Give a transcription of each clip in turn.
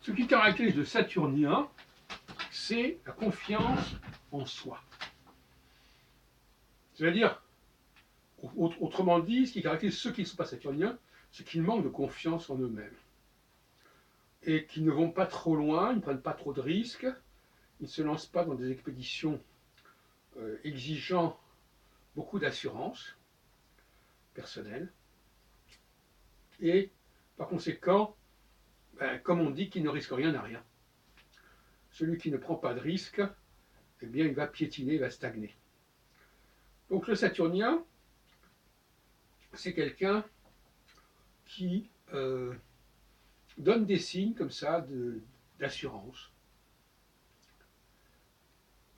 Ce qui caractérise le saturnien, c'est la confiance en soi. C'est-à-dire, autrement dit, ce qui caractérise ceux qui ne sont pas saturniens, c'est qu'ils manquent de confiance en eux-mêmes. Et qui ne vont pas trop loin, ils ne prennent pas trop de risques, ils ne se lancent pas dans des expéditions exigeant beaucoup d'assurance personnelle. Et par conséquent, comme on dit, qui ne risque rien n'a rien. Celui qui ne prend pas de risque, eh bien, il va piétiner, il va stagner. Donc le saturnien, c'est quelqu'un qui donne des signes comme ça d'assurance.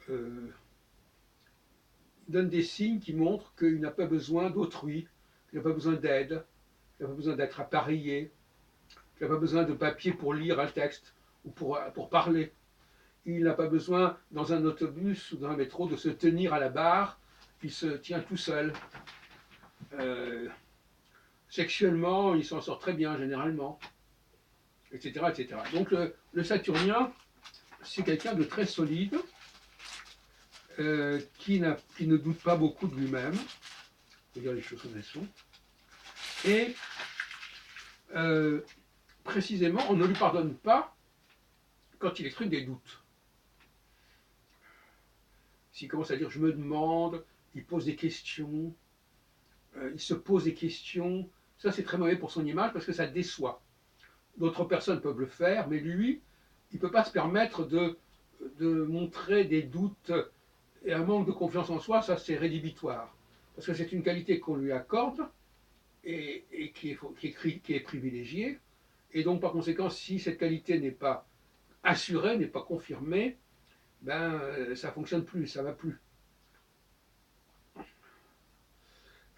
Il donne des signes qui montrent qu'il n'a pas besoin d'autrui, qu'il n'a pas besoin d'aide, qu'il n'a pas besoin d'être appareillé, qu'il n'a pas besoin de papier pour lire un texte ou pour parler. Il n'a pas besoin, dans un autobus ou dans un métro, de se tenir à la barre, il se tient tout seul. Sexuellement, il s'en sort très bien, généralement, etc. etc. Donc le saturnien, c'est quelqu'un de très solide, qui ne doute pas beaucoup de lui-même, faut dire les choses comme elles sont, et précisément, on ne lui pardonne pas quand il exprime des doutes. S'il commence à dire « je me demande », il pose des questions, il se pose des questions, ça c'est très mauvais pour son image parce que ça déçoit. D'autres personnes peuvent le faire, mais lui, il ne peut pas se permettre de montrer des doutes et un manque de confiance en soi, ça c'est rédhibitoire. Parce que c'est une qualité qu'on lui accorde et qui est privilégiée. Et donc par conséquent, si cette qualité n'est pas assurée, n'est pas confirmée, ça ne fonctionne plus, ça ne va plus.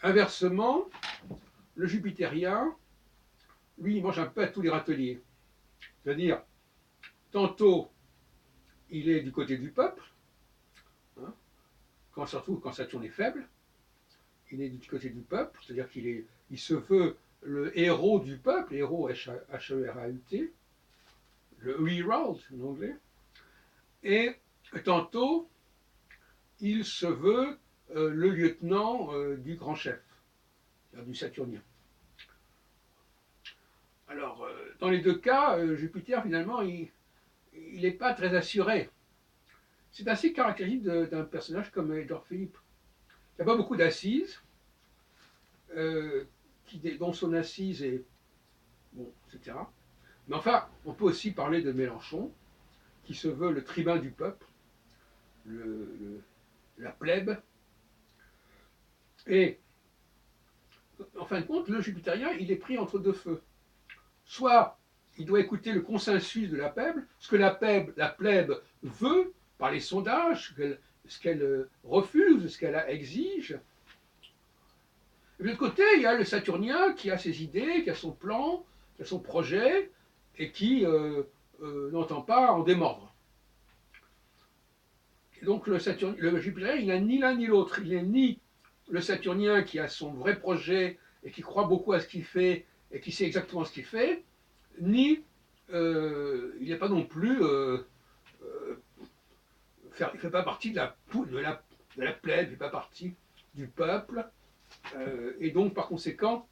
Inversement, le jupitérien, lui, il mange un peu à tous les râteliers. C'est-à-dire, tantôt, il est du côté du peuple, hein, surtout quand Saturne est faible, il est du côté du peuple, c'est-à-dire il se veut le héros du peuple, héros H-E-R-A-U-T, le herald en anglais, et tantôt, il se veut le lieutenant du grand chef, du Saturnien. Alors, dans les deux cas, Jupiter, finalement, il n'est pas très assuré. C'est assez caractéristique d'un personnage comme Édouard Philippe. Il n'y a pas beaucoup d'assises, dont son assise est... bon, etc. Mais enfin, on peut aussi parler de Mélenchon, qui se veut le tribun du peuple, la plèbe. Et, en fin de compte, le jupitérien, il est pris entre deux feux. Soit il doit écouter le consensus de la plèbe, ce que la plèbe veut par les sondages, ce qu'elle refuse, ce qu'elle exige. Et de l'autre côté, il y a le saturnien qui a ses idées, qui a son plan, qui a son projet, et qui n'entend pas en démordre. Et donc le jupitérien, il n'a ni l'un ni l'autre. Il n'est ni le saturnien qui a son vrai projet et qui croit beaucoup à ce qu'il fait et qui sait exactement ce qu'il fait, ni il n'est pas non plus il ne fait pas partie de la plèbe, il ne fait pas partie du peuple, et donc par conséquent,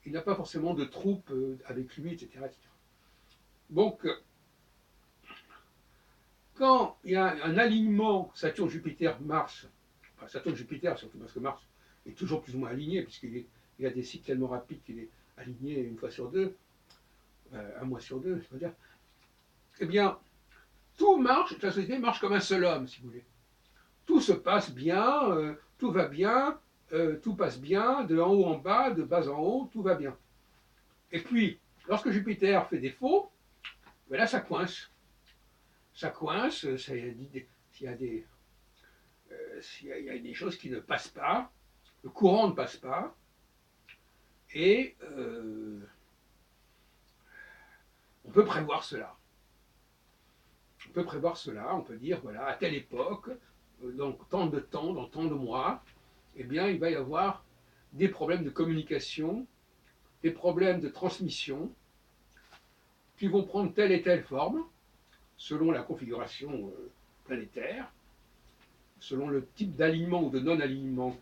il n'a pas forcément de troupes avec lui, etc. etc. Donc, quand il y a un alignement Saturne-Jupiter-Mars, enfin Saturne-Jupiter surtout parce que Mars est toujours plus ou moins aligné, puisqu'il a des cycles tellement rapides qu'il est aligné une fois sur deux, un mois sur deux, je veux dire, eh bien, tout marche, la société marche comme un seul homme, si vous voulez. Tout se passe bien, tout va bien, tout passe bien, de en haut en bas, de bas en haut, tout va bien. Et puis, lorsque Jupiter fait défaut, là ça coince. Ça coince, s'il y a des choses qui ne passent pas, le courant ne passe pas, et on peut prévoir cela. On peut prévoir cela, on peut dire, voilà, à telle époque, dans tant de temps, dans tant de mois, eh bien, il va y avoir des problèmes de communication, des problèmes de transmission, qui vont prendre telle et telle forme, selon la configuration planétaire, selon le type d'alignement ou de non-alignement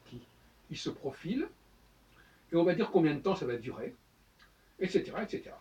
qui se profile, et on va dire combien de temps ça va durer, etc., etc.